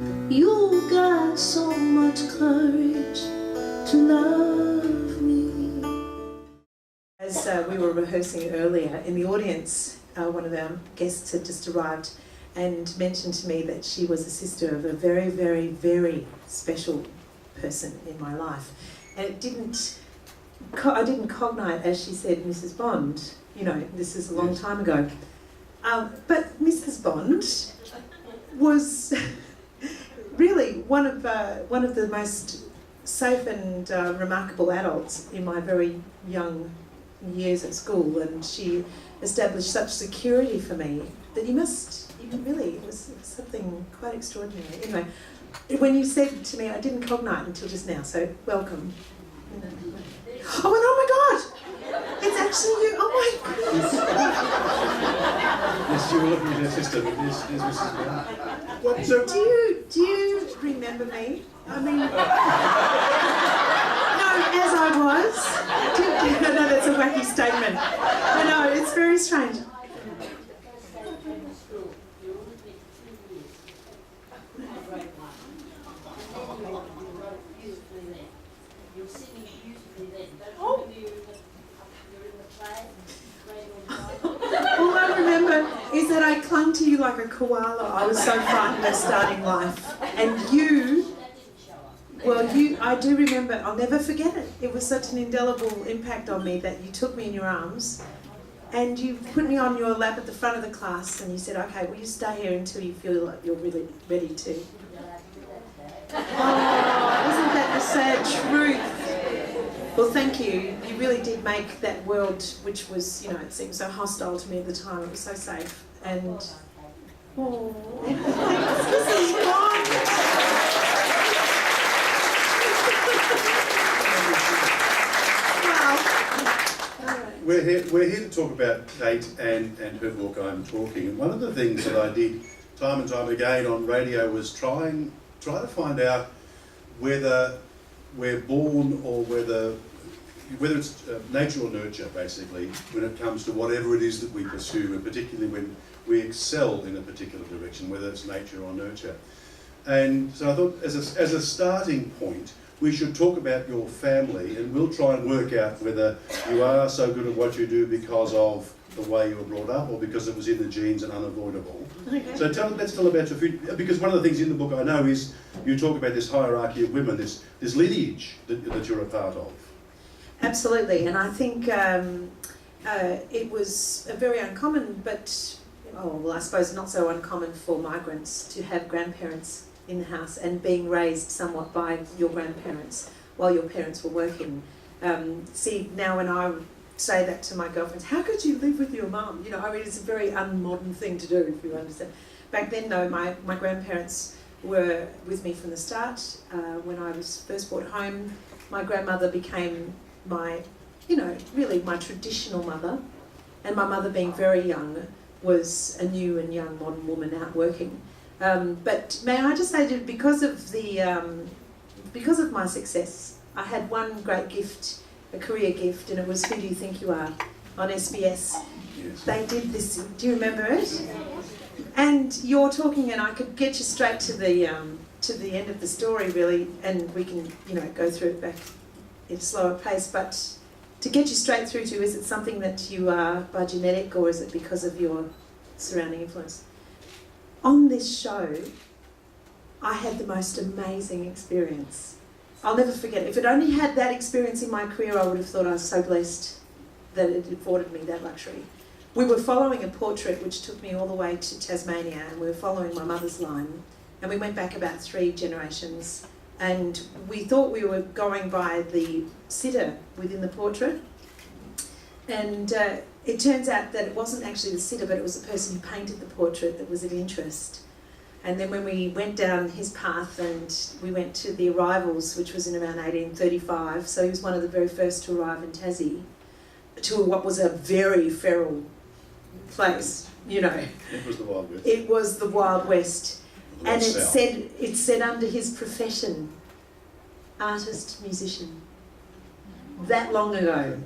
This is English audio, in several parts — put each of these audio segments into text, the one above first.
You got so much courage to love me. As we were rehearsing earlier, in the audience, one of our guests had just arrived and mentioned to me that she was a sister of a very, very, very special person in my life. And I didn't cognite, as she said, Mrs. Bond. You know, this is a long time ago. But Mrs. Bond was really one of the most safe and remarkable adults in my very young years at school, and she established such security for me that it was something quite extraordinary. Anyway, when you said to me, I didn't cognite until just now, so welcome. Oh, and oh my God! It's actually you! Oh my goodness! Yes, you were looking at her sister, but there's Mrs. Brown. So, do you remember me? I mean, no, as I was. No, that's a wacky statement. I know, it's very strange. All I remember is that I clung to you like a koala. I was so frightened of starting life. And I do remember, I'll never forget it. It was such an indelible impact on me that you took me in your arms and you put me on your lap at the front of the class and you said, okay, will you stay here until you feel like you're really ready to? Oh, isn't that the sad truth? Well, thank you. You really did make that world, which was, you know, it seemed so hostile to me at the time. It was so safe. And, oh, thanks, Mrs. Bond. We're here to talk about Kate and her book, I'm Talking. And one of the things that I did time and time again on radio was try to find out whether we're born or whether it's nature or nurture, basically, when it comes to whatever it is that we pursue, and particularly when we excel in a particular direction, whether it's nature or nurture. And so I thought, as a starting point, we should talk about your family, and we'll try and work out whether you are so good at what you do because of the way you were brought up or because it was in the genes and unavoidable. Okay. So let's tell about your food, because one of the things in the book I know is you talk about this hierarchy of women, this lineage that you're a part of. Absolutely, and I think it was a very uncommon, but I suppose not so uncommon for migrants to have grandparents in the house and being raised somewhat by your grandparents while your parents were working. See, now when I say that to my girlfriends, how could you live with your mum? You know, I mean, it's a very unmodern thing to do, if you understand. Back then, though, my grandparents were with me from the start. When I was first brought home, my grandmother became really my traditional mother, and my mother, being very young, was a new and young modern woman out working. But may I just say that because of my success, I had one great gift, a career gift, and it was Who Do You Think You Are on SBS. Yes. They did this. Do you remember it? And you're talking, and I could get you straight to the end of the story, really, and we can go through it back at a slower pace. But to get you straight through to, is it something that you are by genetic, or is it because of your surrounding influence? On this show, I had the most amazing experience. I'll never forget it. If it only had that experience in my career, I would have thought I was so blessed that it afforded me that luxury. We were following a portrait which took me all the way to Tasmania, and we were following my mother's line, and we went back about 3 generations, and we thought we were going by the sitter within the portrait, and it turns out that it wasn't actually the sitter, but it was the person who painted the portrait that was of interest. And then when we went down his path and we went to the arrivals, which was in around 1835, so he was one of the very first to arrive in Tassie, to what was a very feral place, you know. It was the Wild West. It was the Wild West. And South. it said under his profession, artist, musician. That long ago.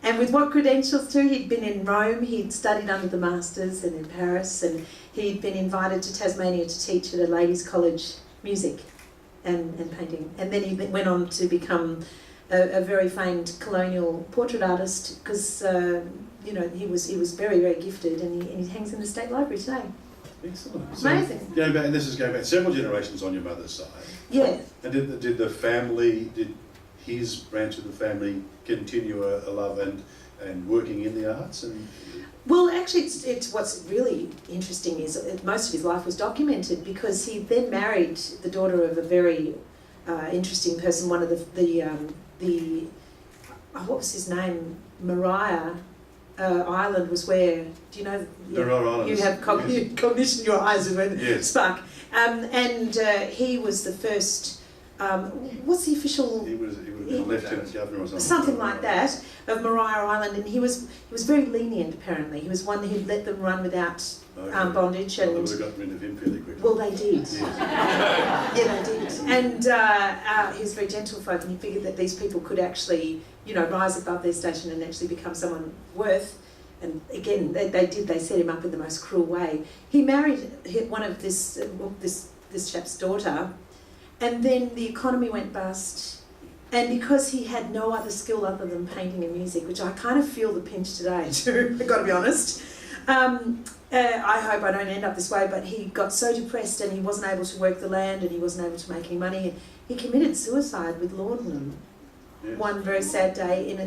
And with what credentials too? He'd been in Rome, he'd studied under the masters and in Paris, and he'd been invited to Tasmania to teach at a ladies' college music and painting. And then he went on to become a very famed colonial portrait artist because he was very, very gifted, and he hangs in the State Library today. Excellent. Amazing. So, going back, and this is going back several generations on your mother's side. Yeah. And did the family, did his branch of the family continue a love and working in the arts? And Well, actually, it's what's really interesting is most of his life was documented, because he then married the daughter of a very interesting person. One of the what was his name? Maria Island was where, do you know? You have cognition, your eyes went spark. And he was the first, what's the official? He was a lieutenant governor or something. Something like that, of Maria Island, and he was very lenient apparently. He was one who'd let them run without bondage. And they would have gotten rid of him fairly quickly. Well, they did. Yes. Yeah, they did. And he was very gentle folk, and he figured that these people could actually, rise above their station and actually become someone worth. And again, they did. They set him up in the most cruel way. He married one of this chap's daughter, and then the economy went bust. And because he had no other skill other than painting and music, which I kind of feel the pinch today too, I've got to be honest. I hope I don't end up this way, but he got so depressed and he wasn't able to work the land and he wasn't able to make any money. And he committed suicide with laudanum one very sad day in a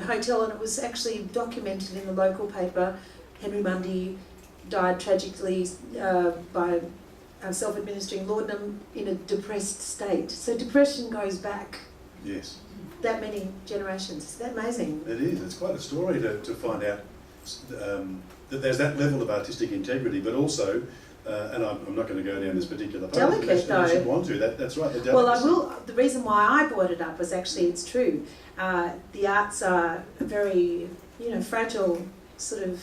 hotel, and it was actually documented in the local paper. Henry Mundy died tragically by self-administering laudanum in a depressed state. So depression goes back that many generations. Is that amazing? It is. It's quite a story to find out that there's that level of artistic integrity, but also, and I'm not going to go down this particular path. Delicate, though. You want to. That's right. The Well, I will. The reason why I brought it up was actually it's true. The arts are a very, fragile sort of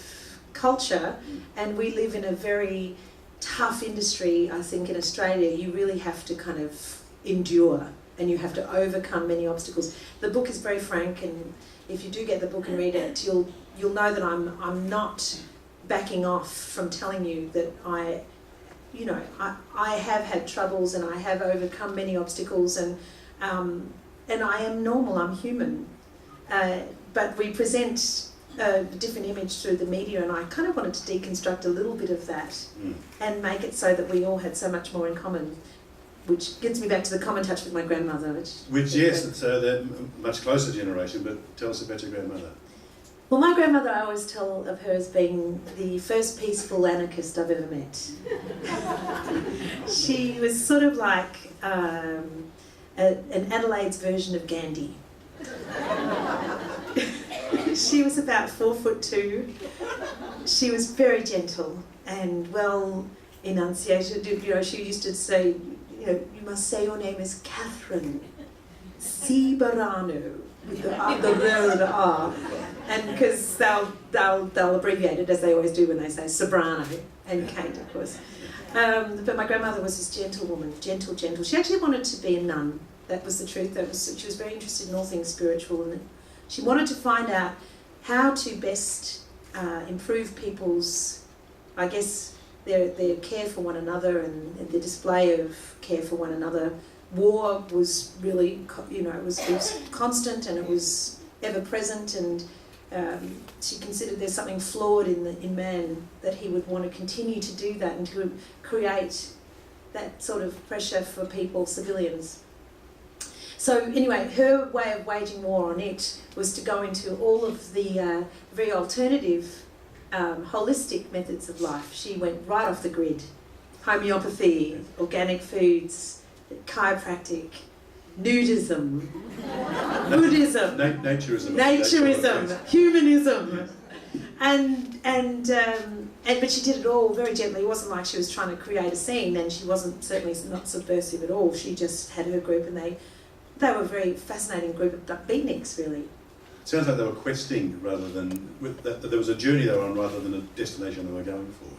culture, and we live in a very tough industry. I think in Australia, you really have to kind of endure, and you have to overcome many obstacles. The book is very frank, and if you do get the book and read it, you'll know that I'm not backing off from telling you that I have had troubles and I have overcome many obstacles, and I am normal. I'm human, but we present a different image through the media, and I kind of wanted to deconstruct a little bit of that and make it so that we all had so much more in common, which gets me back to the common touch with my grandmother. Which yes, it's a much closer generation, but tell us about your grandmother. Well, my grandmother, I always tell of her as being the first peaceful anarchist I've ever met. She was sort of like an Adelaide's version of Gandhi. She was about 4'2". She was very gentle and well enunciated. She used to say, you must say your name is Catherine Ceberano with the R, and because they'll abbreviate it as they always do when they say Ceberano and Kate, of course. But my grandmother was this gentle woman, gentle. She actually wanted to be a nun. That was the truth. She was very interested in all things spiritual, and she wanted to find out how to best improve people's, I guess, their care for one another and the display of care for one another. War was really, it was constant and it was ever present, and she considered there's something flawed in man, that he would want to continue to do that and to create that sort of pressure for people, civilians. So anyway, her way of waging war on it was to go into all of the very alternative, holistic methods of life. She went right off the grid. Homeopathy, organic foods, chiropractic, nudism, Buddhism, naturism, humanism, but she did it all very gently. It wasn't like she was trying to create a scene, and she wasn't certainly not subversive at all. She just had her group, and they were a very fascinating group of beatniks, really. It sounds like they were questing rather than, that there was a journey they were on rather than a destination they were going for.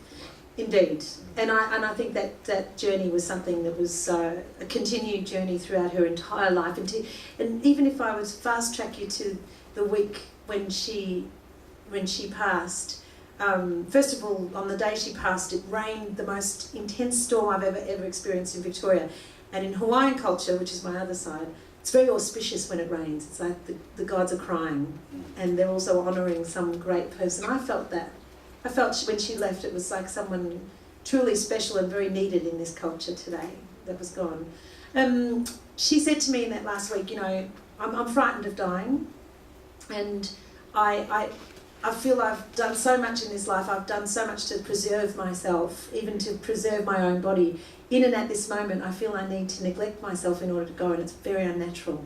Indeed. And I think that journey was something that was a continued journey throughout her entire life. And even if I was fast track you to the week when she passed, first of all, on the day she passed, it rained the most intense storm I've ever experienced in Victoria. And in Hawaiian culture, which is my other side, it's very auspicious when it rains. It's like the gods are crying, and they're also honouring some great person. I felt that. I felt when she left, it was like someone truly special and very needed in this culture today that was gone. She said to me in that last week, you know, I'm frightened of dying, and I feel I've done so much in this life. I've done so much to preserve myself, even to preserve my own body. In and at this moment, I feel I need to neglect myself in order to go, and it's very unnatural.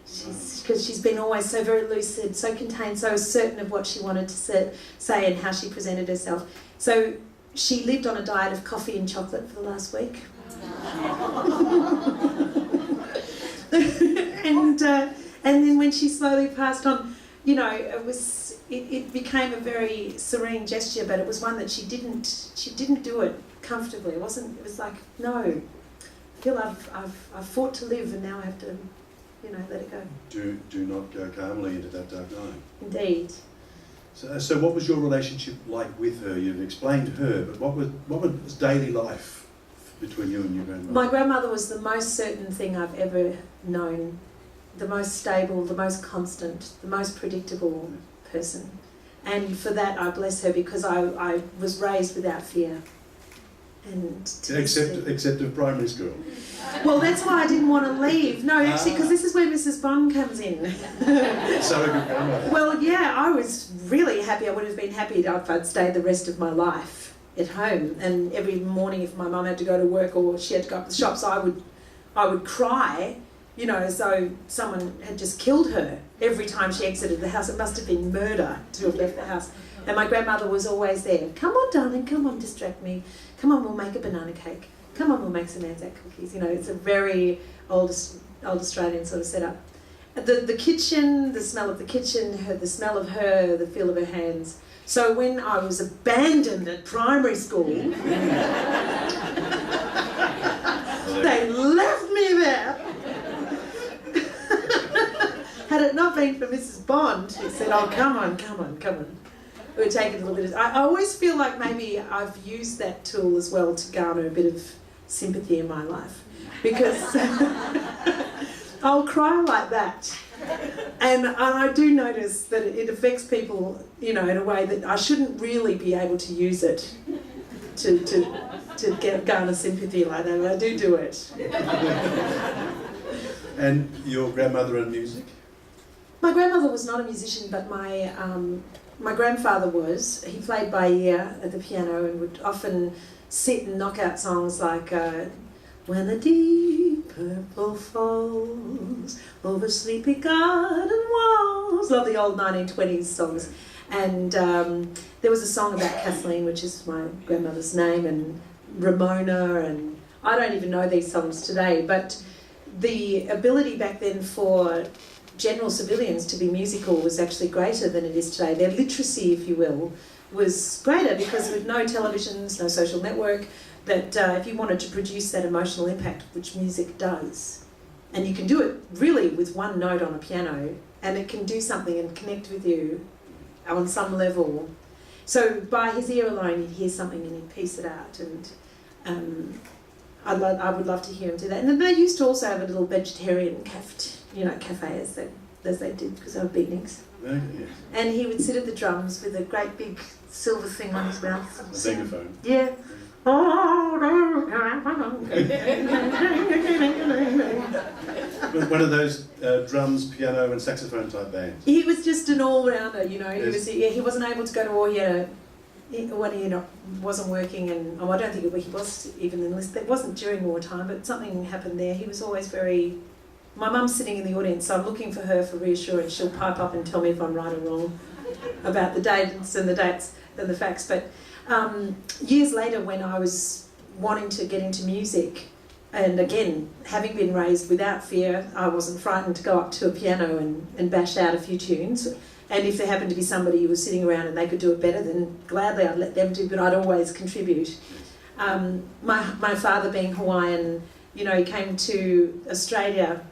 Because she's been always so very lucid, so contained, so certain of what she wanted to say and how she presented herself. So she lived on a diet of coffee and chocolate for the last week. And then when she slowly passed on, you know, it became a very serene gesture, but it was one that she didn't do it comfortably. It was like, no, I feel I've fought to live, and now I have to, you know, let it go. Do not go calmly into that dark night. Indeed. So what was your relationship like with her? You've explained her, but what was daily life between you and your grandmother? My grandmother was the most certain thing I've ever known, the most stable, the most constant, the most predictable person. And for that I bless her, because I was raised without fear. And except of primary school. Well, that's why I didn't want to leave. No, actually, because this is where Mrs. Bond comes in. So a good grandmother. Well, yeah, I was really happy. I would have been happy if I'd stayed the rest of my life at home. And every morning, if my mum had to go to work or she had to go up to the shops, I would cry, you know, as though someone had just killed her every time she exited the house. It must have been murder to have left the house. And my grandmother was always there. Come on, darling, come on, distract me. Come on, we'll make a banana cake. Come on, we'll make some Anzac cookies. You know, it's a very old Australian sort of setup. The kitchen, the smell of the kitchen, the smell of her, the feel of her hands. So when I was abandoned at primary school, they left me there. Had it not been for Mrs. Bond, who said, oh, come on. It would take a little bit of... I always feel like maybe I've used that tool as well to garner a bit of sympathy in my life, because I'll cry like that, and I do notice that it affects people, you know, in a way that I shouldn't really be able to use it to garner sympathy like that, but I do it. And your grandmother and music? My grandmother was not a musician, but my grandfather was. He played by ear at the piano and would often sit and knock out songs like When the Deep Purple Falls Over Sleepy Garden Walls. Love the old 1920s songs. And there was a song about Kathleen, which is my grandmother's name, and Ramona, and I don't even know these songs today, but the ability back then for general civilians to be musical was actually greater than it is today. Their literacy, if you will, was greater, because with no televisions, no social network, that if you wanted to produce that emotional impact, which music does, and you can do it really with one note on a piano, and it can do something and connect with you on some level. So by his ear alone, you'd hear something and he'd piece it out, and I would love to hear him do that. And then they used to also have a little vegetarian cafe as they did, because they were beatniks. Yes. And he would sit at the drums with a great big silver thing on his mouth. A megaphone. Yeah. One of those drums, piano and saxophone type bands. He was just an all-rounder, you know. Yes. He wasn't able to go to war yet when he wasn't working, and I don't think he was even enlisted. It wasn't during wartime, but something happened there. He was always very... My mum's sitting in the audience, so I'm looking for her for reassurance. She'll pipe up and tell me if I'm right or wrong about the dates and the facts. But years later, when I was wanting to get into music, and again, having been raised without fear, I wasn't frightened to go up to a piano and bash out a few tunes. And if there happened to be somebody who was sitting around and they could do it better, then gladly I'd let them do, but I'd always contribute. My father being Hawaiian, you know, he came to Australia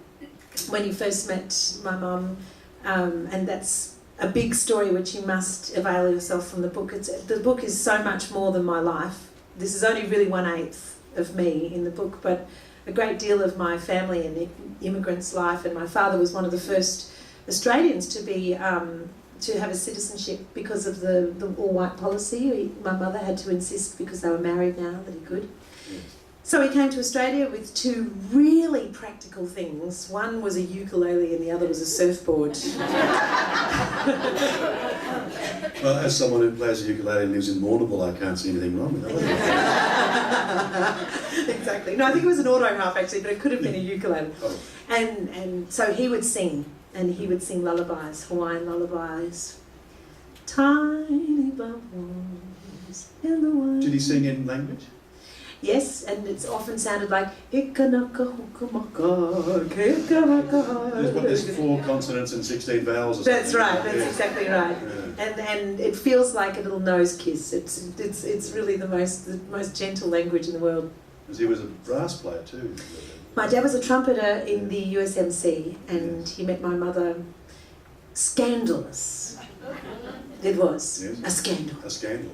when he first met my mum, and that's a big story which you must avail yourself from the book. The book is so much more than my life. This is only really 1/8 of me in the book, but a great deal of my family and immigrants' life. And my father was one of the first Australians to be to have a citizenship because of the all-white policy. My mother had to insist, because they were married now, that he could. Yes. So he came to Australia with 2 really practical things. One was a ukulele and the other was a surfboard. Well, as someone who plays a ukulele and lives in Warrnambool, I can't see anything wrong with that. Exactly. No, I think it was an auto harp actually, but it could have been a ukulele. Oh. And so he would sing, and he would sing lullabies, Hawaiian lullabies. Tiny bubbles in the water. Did he sing in language? Yes, and it's often sounded like Ikanaka hukamaka, Ikanaka. There's 4 consonants and 16 vowels or something. That's right, that's Yeah. exactly right. Yeah. And it feels like a little nose kiss. It's really the most gentle language in the world. Because he was a brass player too. My dad was a trumpeter in the USMC, and he met my mother. Scandalous. It was. Yes. A scandal. A scandal.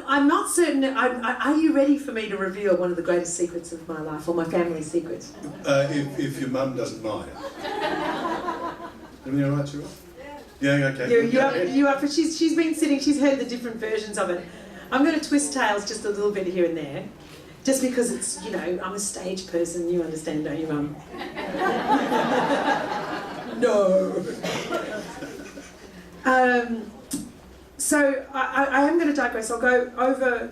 I'm not certain. Are you ready for me to reveal one of the greatest secrets of my life, or my family's secrets? If your mum doesn't mind. Everything all right, Cheryl? Yeah, okay. You up for? She's been sitting. She's heard the different versions of it. I'm going to twist tales just a little bit here and there, just because it's, you know, I'm a stage person. You understand, don't you, Mum? No. So I am going to digress. I'll go over,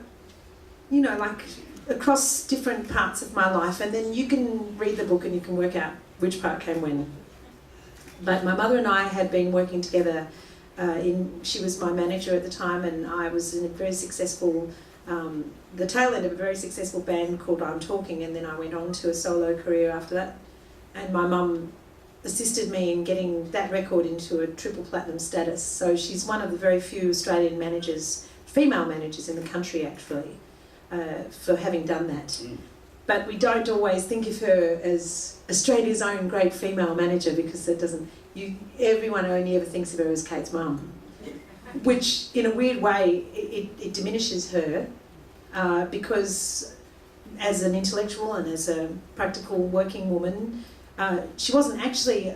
you know, like across different parts of my life, and then you can read the book and you can work out which part came when. But my mother and I had been working together. She was my manager at the time, and I was in a very successful, the tail end of a very successful band called I'm Talking, and then I went on to a solo career after that. And my mum assisted me in getting that record into a triple platinum status. So she's one of the very few Australian managers, female managers in the country actually, for having done that. Mm. But we don't always think of her as Australia's own great female manager, because that doesn't, everyone only ever thinks of her as Kate's mum, which in a weird way it diminishes her, because as an intellectual and as a practical working woman, she wasn't actually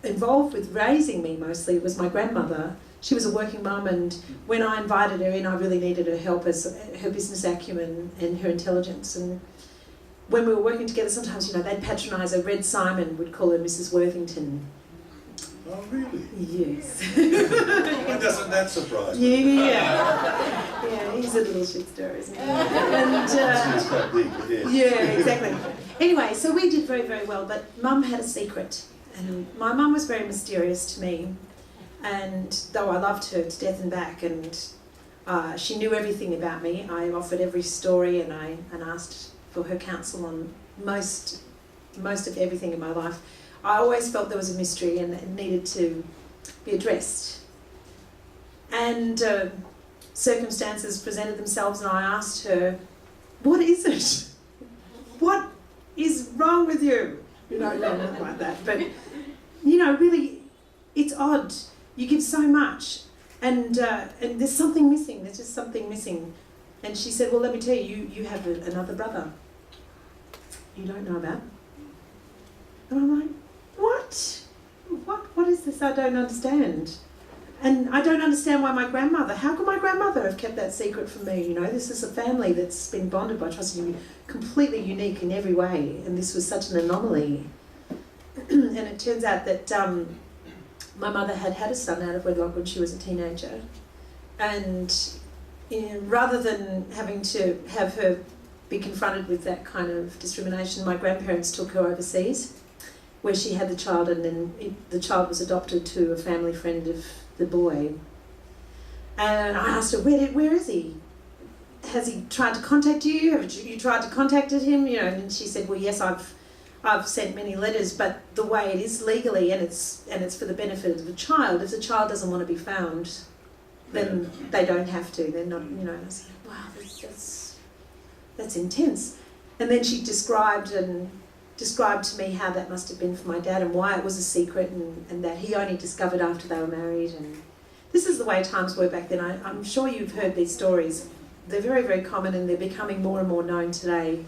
involved with raising me mostly. It was my grandmother. She was a working mum, and when I invited her in, I really needed her help as her business acumen and her intelligence. And when we were working together, sometimes, you know, they'd patronise her. Red Simon would call her Mrs. Worthington. Oh, really? Yes. Why doesn't that surprise me? Yeah, he's a little shit stir, isn't he? And, It's quite big, but yeah. Yeah, exactly. Anyway, so we did very, very well, but Mum had a secret. And my mum was very mysterious to me. And though I loved her to death and back, and she knew everything about me, I offered every story and asked for her counsel on most of everything in my life. I always felt there was a mystery and it needed to be addressed. And circumstances presented themselves, and I asked her, "What is it? What is wrong with you?" You know, nothing like that. But, you know, really, it's odd. You give so much, and there's something missing. There's just something missing. And she said, "Well, let me tell you, you have another brother you don't know about." And I'm like, What? What is this? I don't understand. And I don't understand why my grandmother, how could my grandmother have kept that secret from me? You know, this is a family that's been bonded by trust, and completely unique in every way, and this was such an anomaly. And it turns out that my mother had a son out of wedlock when she was a teenager, and rather than having to have her be confronted with that kind of discrimination, my grandparents took her overseas, where she had the child, and then the child was adopted to a family friend of the boy. And I asked her, where is he? Has he tried to contact you? Have you tried to contact him? You know, and she said, "Well, yes, I've I've sent many letters, but the way it is legally, and it's for the benefit of the child. If the child doesn't want to be found, then they don't have to. They're not, you know. I was like, wow, that's intense. And then she described to me how that must have been for my dad and why it was a secret, and that he only discovered after they were married. And this is the way times were back then. I'm sure you've heard these stories. They're very, very common, and they're becoming more and more known today.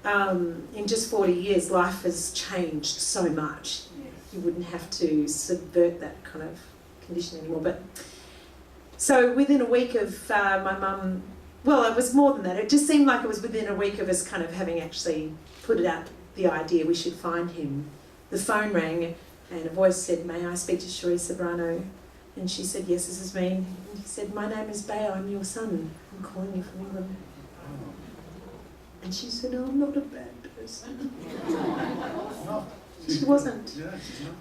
In just 40 years, life has changed so much. You wouldn't have to subvert that kind of condition anymore. But so within a week of my mum, well, it was more than that. It just seemed like it was within a week of us kind of having actually put it out, the idea we should find him. The phone rang, and a voice said, "May I speak to Cherie Ceberano?" And she said, "Yes, this is me." And he said, "My name is Bay, I'm your son. I'm calling you from England." And she said, "Oh, I'm not a bad person." She wasn't.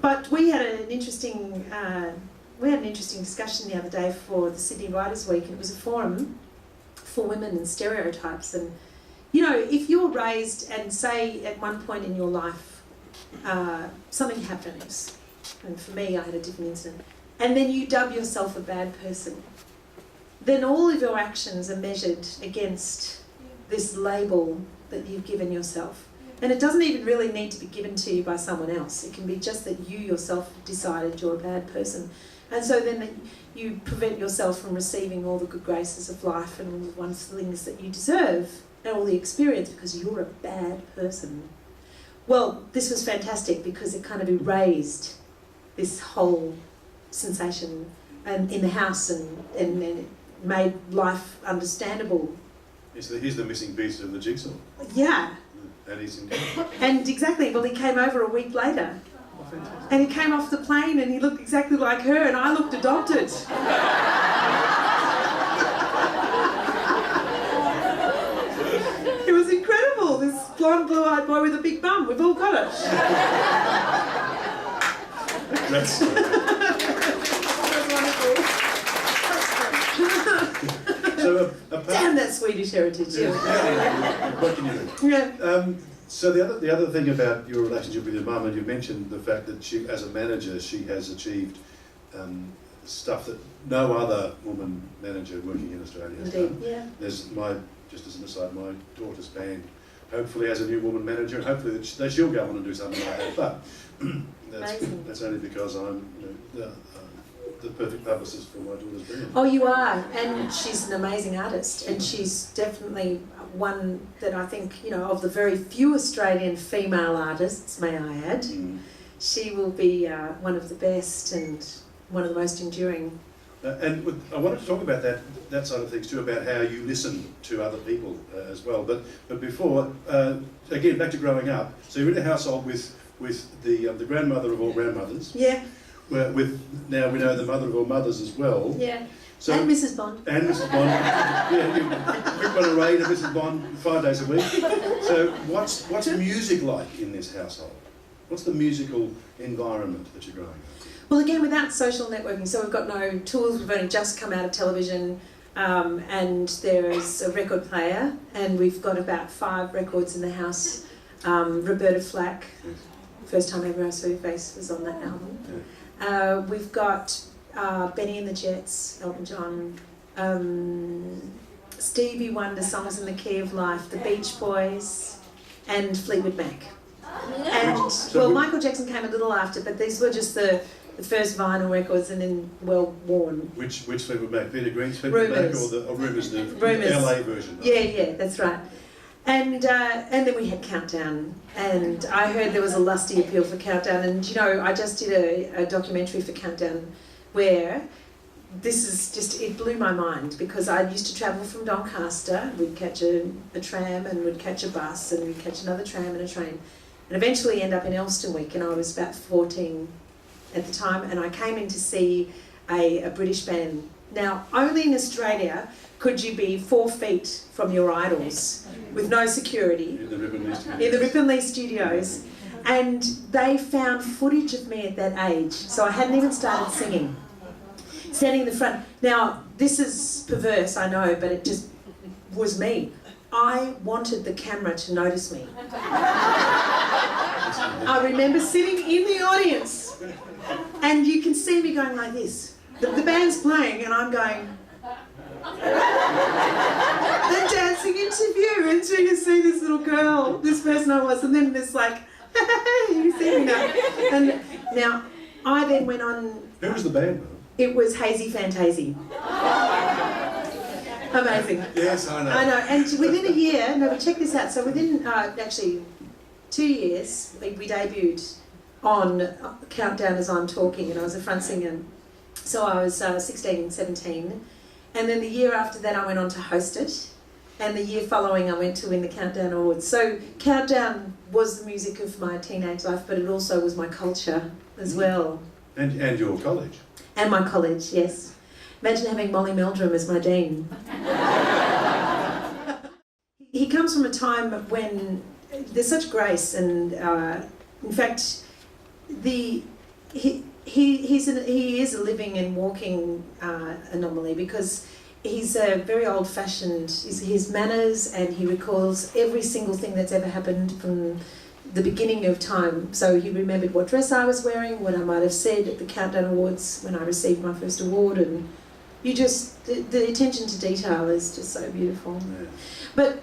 But we had an interesting discussion the other day for the Sydney Writers' Week, and it was a forum for women and stereotypes. And you know, if you're raised and say at one point in your life something happens, and for me I had a different incident, and then you dub yourself a bad person, then all of your actions are measured against this label that you've given yourself. And it doesn't even really need to be given to you by someone else. It can be just that you yourself decided you're a bad person. And so then you prevent yourself from receiving all the good graces of life and all the wonderful things that you deserve and all the experience because you're a bad person. Well, this was fantastic because it kind of erased this whole sensation in the house and it made life understandable. Here's the missing piece of the jigsaw. Yeah. And he's in. And exactly, well, he came over a week later. Oh, fantastic. And he came off the plane and he looked exactly like her and I looked adopted. It was incredible, this blonde, blue-eyed boy with a big bum. We've all got it. That's so damn that Swedish heritage. What can you do? Yeah. So the other thing about your relationship with your mum, and you mentioned the fact that she, as a manager, she has achieved stuff that no other woman manager working in Australia has done. Yeah. There's just as an aside, my daughter's band hopefully has a new woman manager, and hopefully that she'll go on and do something like that. But that's only because I'm the perfect publicist for my daughter's band. Oh, you are, and she's an amazing artist, and she's definitely one that I think, you know, of the very few Australian female artists, may I add, she will be one of the best and one of the most enduring. And I wanted to talk about that side of things too, about how you listen to other people as well. But before, again, back to growing up. So you're in a household with the grandmother of all grandmothers. Yeah. Now we know the mother of all mothers as well. Yeah. So, and Mrs. Bond. And Mrs. Bond. Yeah, you've got a raid of Mrs. Bond 5 days a week. So what's music like in this household? What's the musical environment that you're growing up? Well, again, without social networking, so we've got no tools, we've only just come out of television, and there is a record player, and we've got about 5 records in the house. Roberta Flack, First Time Ever I Saw Your Face, was on that album. Yeah. We've got Benny and the Jets, Elton John, Stevie Wonder, Songs in the Key of Life, the Beach Boys, and Fleetwood Mac. And, well, Michael Jackson came a little after, but these were just the first vinyl records and then well worn. Which Fleetwood Mac? Peter Green's Fleetwood Mac or Rumours, the LA version? Yeah, that's right. And then we had Countdown, and I heard there was a lusty appeal for Countdown, and you know, I just did a documentary for Countdown where this is just, it blew my mind because I used to travel from Doncaster, we'd catch a tram and we'd catch a bus and we'd catch another tram and a train, and eventually end up in Elsternwick, and I was about 14 at the time, and I came in to see a British band. Now, only in Australia could you be 4 feet from your idols with no security In the Ripon Lee Studios, and they found footage of me at that age, so I hadn't even started singing, standing in the front. Now, this is perverse, I know, but it just was me. I wanted the camera to notice me. I remember sitting in the audience, and you can see me going like this. The band's playing, and I'm going, the dancing interview, and so you see this little girl, this person I was, and then there's like, hey, you see me now. And now, I then went on. Who was the band? It was Hazy Fantasy. Amazing. Yes, I know. I know, and within a year, no, but check this out. So within actually 2 years, we debuted on Countdown as I'm Talking, and I was a front singer. So I was 16, 17. And then the year after that, I went on to host it. And the year following, I went to win the Countdown Awards. So Countdown was the music of my teenage life, but it also was my culture as well. And your college. And my college, yes. Imagine having Molly Meldrum as my dean. He comes from a time when there's such grace, and in fact, he is a living and walking anomaly, because he's very old-fashioned. His manners, and he recalls every single thing that's ever happened from the beginning of time. So he remembered what dress I was wearing, what I might have said at the Countdown Awards when I received my first award, and the attention to detail is just so beautiful. Yeah. But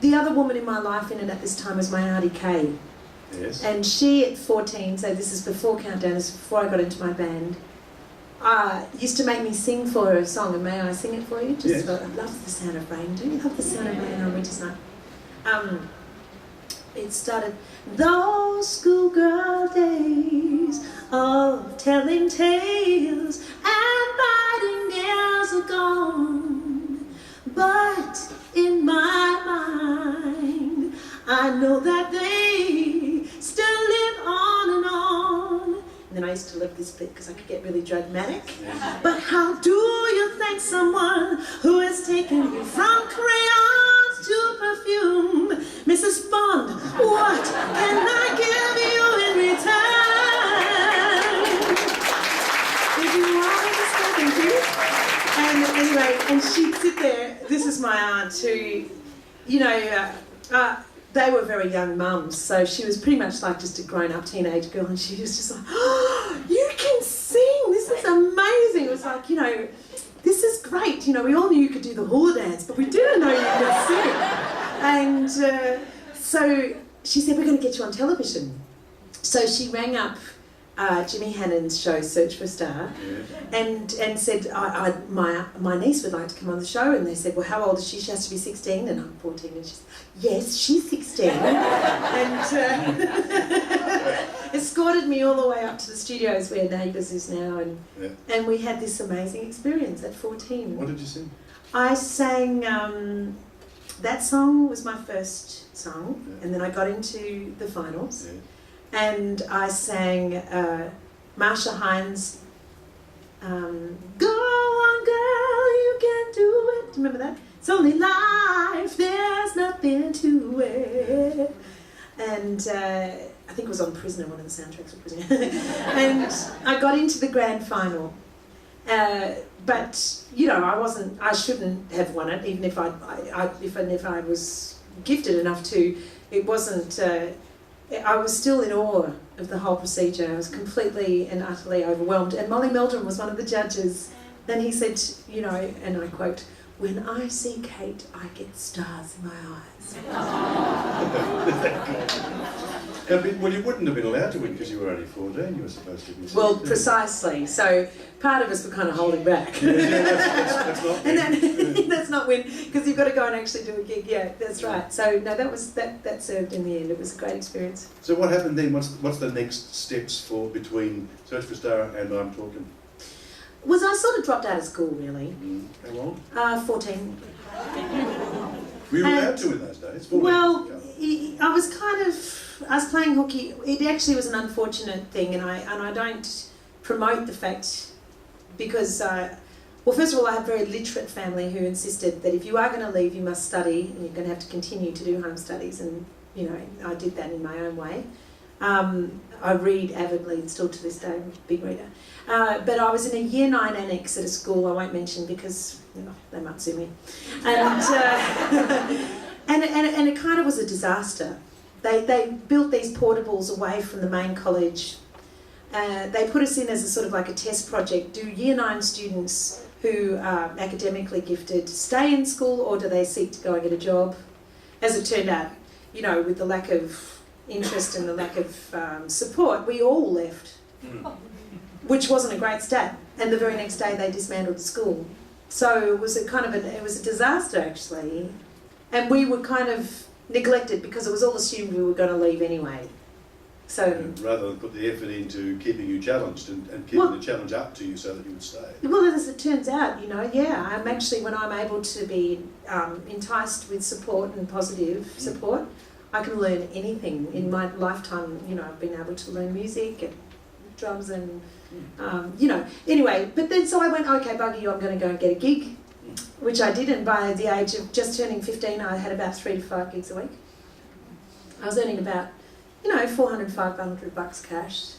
the other woman in my life in it at this time was my Auntie Kay. Yes. And she, at 14, so this is before Countdown, this is before I got into my band, used to make me sing for her a song. And may I sing it for you? Yes. I love the sound of rain. Do you love the sound of rain on a winter's night? It started, those schoolgirl days of telling tales and biting nails are gone. But in my mind, I know that they still live on and on. And then I used to love this bit because I could get really dramatic. Yeah. But how do you thank someone who has taken you from crayons to perfume? Mrs. Bond, what can I give you in return? If you want to step into. And anyway, and she'd sit there. This is my aunt who, you know, they were very young mums, so she was pretty much like just a grown-up teenage girl, and she was just like, oh, you can sing, this is amazing. It was like, you know, this is great. You know, we all knew you could do the hula dance, but we didn't know you could sing. And so she said, we're going to get you on television. So she rang up Jimmy Hannon's show, Search for a Star, and said, my niece would like to come on the show. And they said, well, how old is she? She has to be 16. And I'm 14. And she said, yes, she's 16. And escorted me all the way up to the studios where Neighbours is now. And we had this amazing experience at 14. What did you sing? I sang, that song was my first song. And then I got into the finals. Yeah. And I sang Marsha Hines' Go on girl, you can do it. Do you remember that? It's only life, there's nothing to it. And I think it was on Prisoner, one of the soundtracks of Prisoner. And I got into the grand final. But, you know, I shouldn't have won it, even if I was gifted enough to. It wasn't... I was still in awe of the whole procedure. I was completely and utterly overwhelmed. And Molly Meldrum was one of the judges. Then he said, you know, and I quote, when I see Kate, I get stars in my eyes. Well, you wouldn't have been allowed to win because you were only 14. You were supposed to be 16. Well, precisely. So part of us were kind of holding back. That's not win. And that's not win, because you've got to go and actually do a gig. Yeah, that's right. So no, that served in the end. It was a great experience. So what happened then? What's the next steps for between Search for a Star and I'm Talking? Was I sort of dropped out of school, really. How long? 14. Were you allowed to in those days? 14. Well, I was playing hooky. It actually was an unfortunate thing, and I don't promote the fact because, well, first of all, I have a very literate family who insisted that if you are going to leave, you must study, and you're going to have to continue to do home studies, and, you know, I did that in my own way. I read avidly, and still to this day, I'm a big reader. But I was in a Year 9 annex at a school I won't mention because, you know, they might sue me. And, and it kind of was a disaster. They built these portables away from the main college. They put us in as a sort of like a test project. Do Year 9 students who are academically gifted stay in school, or do they seek to go and get a job? As it turned out, you know, with the lack of interest and the lack of support, we all left, which wasn't a great stat. And the very next day they dismantled the school. So it was it was a disaster actually. And we were kind of neglected because it was all assumed we were going to leave anyway. So rather than put the effort into keeping you challenged and keeping the challenge up to you so that you would stay. Well, as it turns out, you know, yeah, I'm actually, when I'm able to be enticed with support and positive support, I can learn anything. In my lifetime, you know, I've been able to learn music and drums and, you know, anyway. But then, so I went, okay, bugger you, I'm going to go and get a gig, which I did. And by the age of just turning 15, I had about 3 to 5 gigs a week. I was earning about, you know, $400, $500 cash.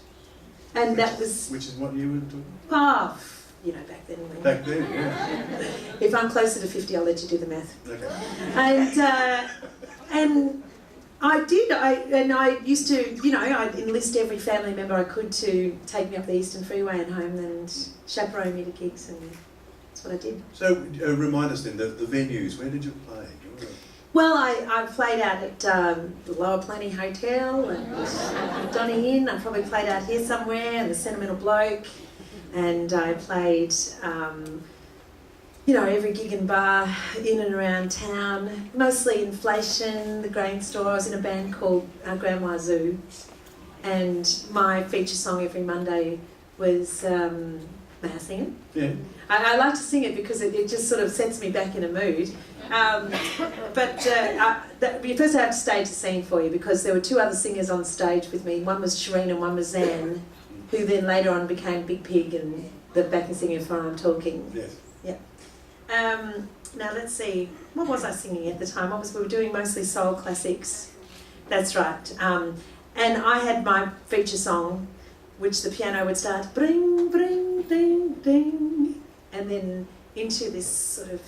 And that was... Which is what you were doing? Oh, you know, back then. Back then, yeah. If I'm closer to 50, I'll let you do the math. Okay. And I did. I used to, you know, I'd enlist every family member I could to take me up the Eastern Freeway and home and chaperone me to gigs, and that's what I did. So remind us then, the venues, where did you play? Well, I played out at the Lower Plenty Hotel and Donny Inn. I probably played out here somewhere, and the Sentimental Bloke. And I played, you know, every gig and bar in and around town. Mostly Inflation, the Grain Store. I was in a band called Grand Wazoo. And my feature song every Monday was, may I sing it? Yeah. I like to sing it because it just sort of sets me back in a mood. First I have to stage the scene for you, because there were 2 other singers on stage with me. One was Shireen and one was Zan, who then later on became Big Pig and the backing singer for I'm Talking. Yes. Yeah. Now let's see, what was I singing at the time? We were doing mostly soul classics. That's right. And I had my feature song, which the piano would start, bring, bring, ding, ding, and then into this sort of,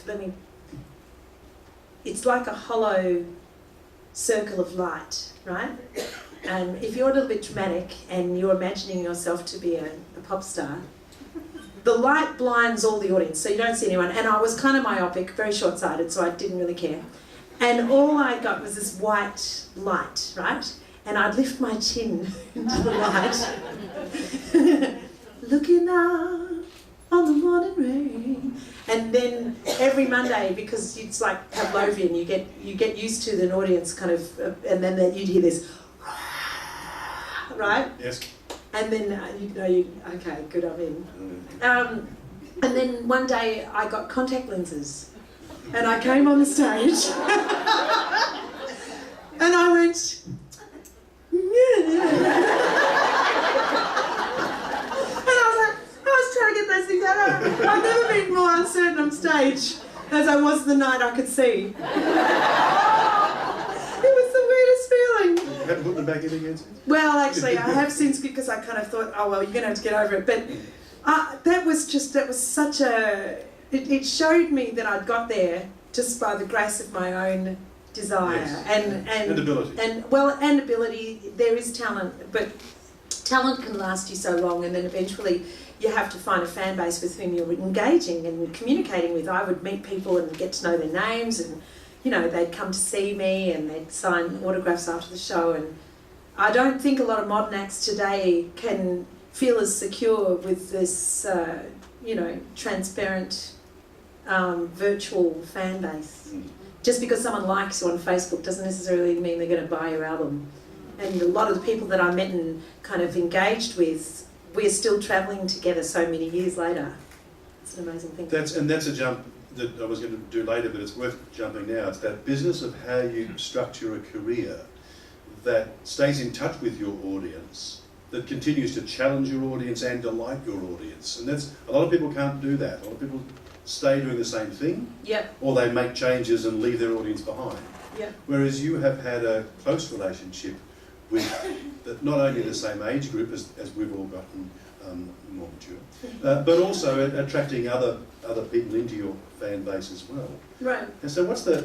it's like a hollow circle of light, right? And if you're a little bit dramatic and you're imagining yourself to be a pop star, the light blinds all the audience, so you don't see anyone. And I was kind of myopic, very short-sighted, so I didn't really care. And all I got was this white light, right? And I'd lift my chin into the light, looking out on the morning rain. And then every Monday, because it's like Pavlovian, you get used to the audience kind of, and then you'd hear this, right? Yes. And then okay, good, I'm in. And then one day I got contact lenses, and I came on the stage, and I went, trying to get those things out. I've never been more uncertain on stage as I was the night I could see. It was the weirdest feeling. You haven't put them back in again? Well, actually, I have since, because I kind of thought, oh well, you're going to have to get over it. But that was such a... It showed me that I'd got there just by the grace of my own desire. Yes. And ability. And ability. There is talent, but talent can last you so long, and then eventually you have to find a fan base with whom you're engaging and communicating with. I would meet people and get to know their names, and you know, they'd come to see me and they'd sign autographs after the show. And I don't think a lot of modern acts today can feel as secure with this, you know, transparent virtual fan base. Just because someone likes you on Facebook doesn't necessarily mean they're going to buy your album. And a lot of the people that I met and kind of engaged with, we're still travelling together so many years later. It's an amazing thing. That's a jump that I was going to do later, but it's worth jumping now. It's that business of how you structure a career that stays in touch with your audience, that continues to challenge your audience and delight your audience. And that's, a lot of people can't do that. A lot of people stay doing the same thing, yep, or they make changes and leave their audience behind. Yep. Whereas you have had a close relationship with not only the same age group as we've all gotten more mature, but also attracting other people into your fan base as well. Right. And so what's the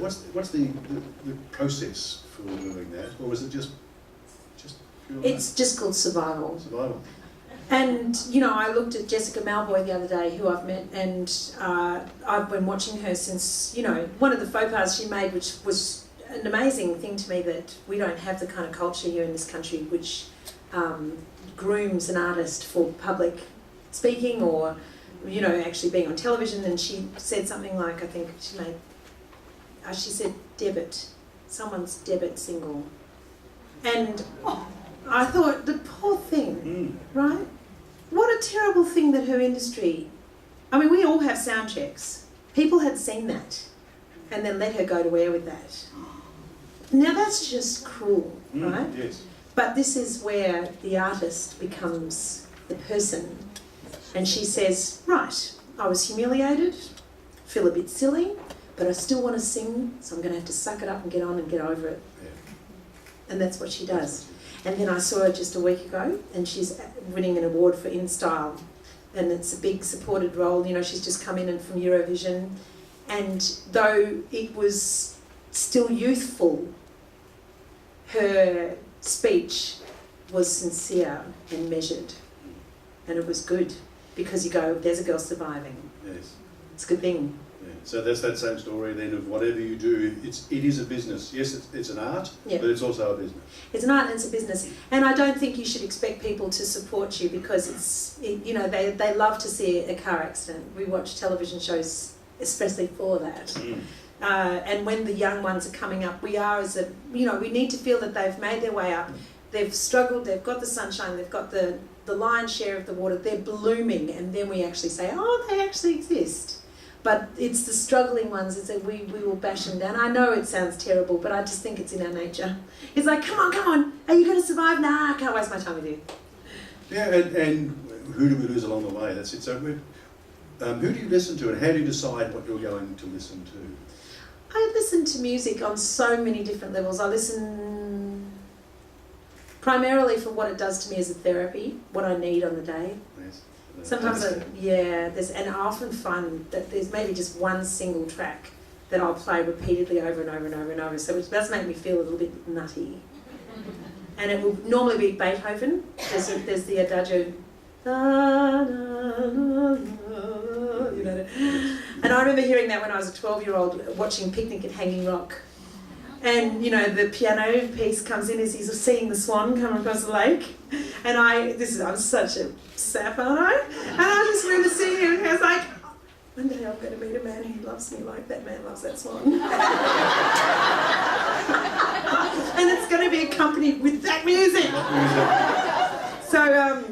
process for doing that, or was it just Just pure It's just called Survival. art. Survival. And, you know, I looked at Jessica Malboy the other day, who I've met, and I've been watching her since, you know, one of the faux pas she made, which was an amazing thing to me, that we don't have the kind of culture here in this country which grooms an artist for public speaking or, you know, actually being on television. And she said something like, I think she said debit, someone's debit single. And I thought, the poor thing, right? What a terrible thing that her industry... I mean, we all have sound checks. People had seen that and then let her go to air with that. Now that's just cruel, right? Yes. But this is where the artist becomes the person. And she says, right, I was humiliated, feel a bit silly, but I still want to sing, so I'm going to have to suck it up and get on and get over it. Yeah. And that's what she does. And then I saw her just a week ago, and she's winning an award for In Style. And it's a big supported role. You know, she's just come in from Eurovision. And though it was still youthful, her speech was sincere and measured. And it was good, because you go, there's a girl surviving. Yes. It's a good thing. Yeah. So that's that same story then of whatever you do, it is a business. Yes, it's an art, Yeah. but it's also a business. It's an art and it's a business. And I don't think you should expect people to support you, because you know, they love to see a car accident. We watch television shows especially for that. And when the young ones are coming up, we need to feel that they've made their way up. They've struggled, they've got the sunshine, they've got the lion's share of the water, they're blooming, and then we actually say, oh, they actually exist. But it's the struggling ones that we will bash them down. I know it sounds terrible, but I just think it's in our nature. It's like, come on, are you going to survive? Nah, I can't waste my time with you. Yeah, and who do we lose along the way? That's it. So who do you listen to, and how do you decide what you're going to listen to? I listen to music on so many different levels. I listen primarily for what it does to me as a therapy, what I need on the day. Yes. Sometimes, and I often find that there's maybe just one single track that I'll play repeatedly over and over and over and over, so which does make me feel a little bit nutty. And it will normally be Beethoven. There's the Adagio, you know. And I remember hearing that when I was a 12-year-old watching Picnic at Hanging Rock. And, you know, the piano piece comes in as he's seeing the swan come across the lake. And I'm such a sap, aren't I? And I just remember sitting here and I was like, one day I'm going to meet a man who loves me like that man loves that swan. And it's going to be accompanied with that music. So,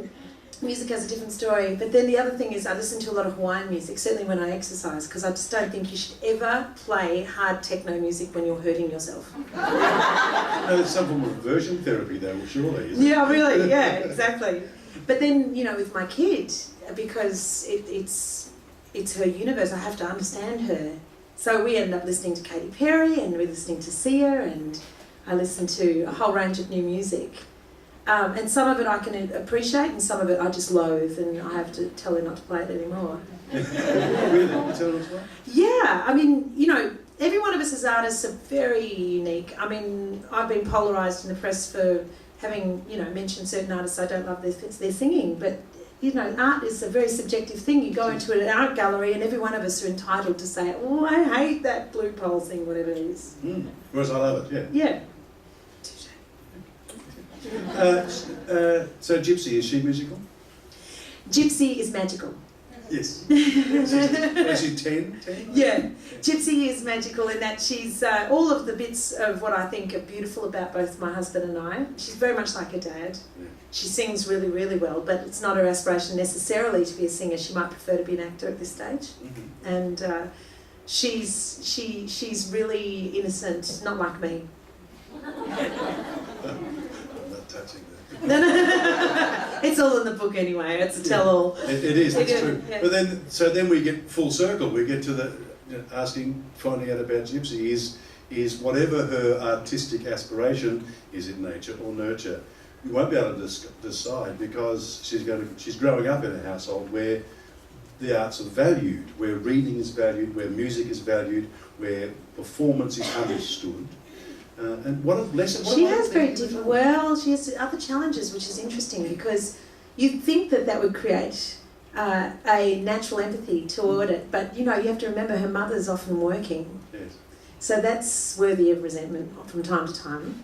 music has a different story. But then the other thing is I listen to a lot of Hawaiian music, certainly when I exercise, because I just don't think you should ever play hard techno music when you're hurting yourself. No, it's some form of version therapy though, surely, isn't it? Yeah, really, yeah, exactly. But then, you know, with my kid, because it's her universe, I have to understand her. So we end up listening to Katy Perry, and we're listening to Sia, and I listen to a whole range of new music. And some of it I can appreciate, and some of it I just loathe, and I have to tell her not to play it anymore. Really? Tell us what? Yeah, I mean, you know, every one of us as artists are very unique. I mean, I've been polarised in the press for having, you know, mentioned certain artists I don't love their singing, but, you know, art is a very subjective thing. You go into an art gallery and every one of us are entitled to say, oh, I hate that blue pole thing, whatever it is. Whereas I love it, yeah. Yeah. So Gypsy, is she musical? Gypsy is magical. Yes. Is she 10? Yeah. Gypsy is magical in that she's all of the bits of what I think are beautiful about both my husband and I. She's very much like her dad. Yeah. She sings really, really well, but it's not her aspiration necessarily to be a singer. She might prefer to be an actor at this stage. Mm-hmm. And she's really innocent, not like me. Touching that. No. It's all in the book anyway. It's a tell-all. It is. That's true. Yeah. But then we get full circle. We get to the finding out about Gypsy is whatever her artistic aspiration, is it nature or nurture? You won't be able to decide, because she's growing up in a household where the arts are valued, where reading is valued, where music is valued, where performance is understood. And what are lessons? She has very different. Well, she has other challenges, which is interesting because you'd think that that would create a natural empathy toward it, but you have to remember her mother's often working. Yes. So that's worthy of resentment from time to time,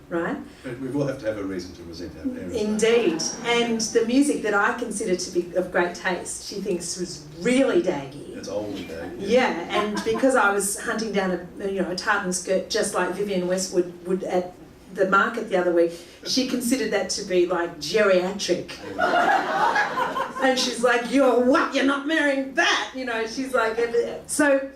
right? But we will have to have a reason to resent our parents. Indeed. And the music that I consider to be of great taste, she thinks was really daggy. It's old and daggy. Yeah, and because I was hunting down a tartan skirt just like Vivienne Westwood would at the market the other week, she considered that to be like geriatric. And she's like, "You're what? You're not marrying that?" She's like, so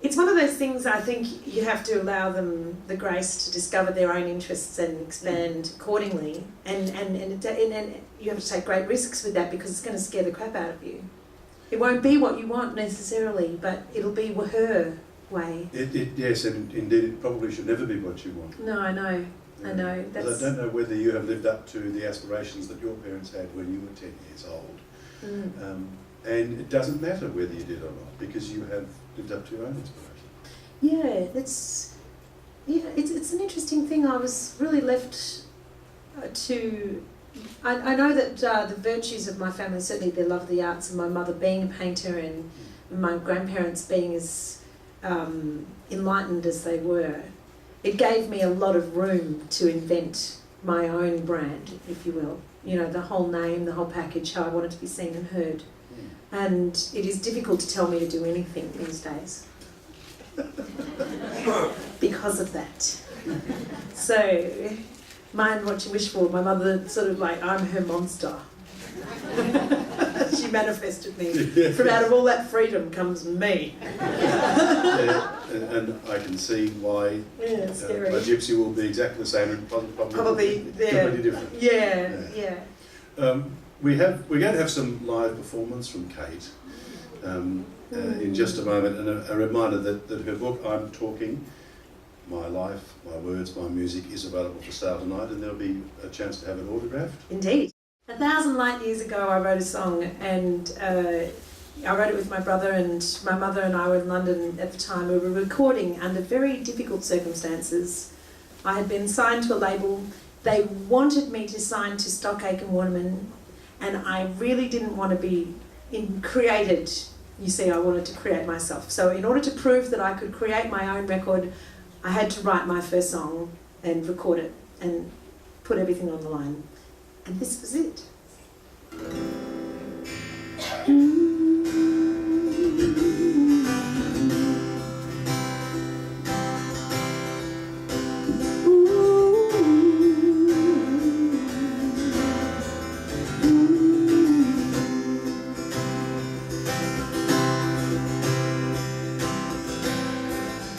it's one of those things I think you have to allow them the grace to discover their own interests and expand accordingly. And you have to take great risks with that because it's going to scare the crap out of you. It won't be what you want necessarily, but it'll be her way. Yes, and indeed it probably should never be what you want. No, I know. I know. I don't know whether you have lived up to the aspirations that your parents had when you were 10 years old. And it doesn't matter whether you did or not because you have lived up to your own aspirations. Yeah, it's an interesting thing. I was really left to... I know that the virtues of my family, certainly their love of the arts and my mother being a painter and my grandparents being as enlightened as they were, it gave me a lot of room to invent my own brand, if you will. The whole name, the whole package, how I wanted to be seen and heard. And it is difficult to tell me to do anything these days because of that. So, mind what you wish for. My mother sort of like, I'm her monster. She manifested me. From out of all that freedom comes me. And I can see why scary. My gypsy will be exactly the same and probably completely different. Yeah. We're going to have some live performance from Kate in just a moment, and a reminder that her book, I'm Talking, My Life, My Words, My Music, is available for sale tonight, and there'll be a chance to have it autographed. Indeed. 1,000 light years ago I wrote a song, and I wrote it with my brother, and my mother and I were in London at the time. We were recording under very difficult circumstances. I had been signed to a label. They wanted me to sign to Stockake and Waterman, and I really didn't want to be created. You see, I wanted to create myself. So in order to prove that I could create my own record, I had to write my first song and record it and put everything on the line. And this was it.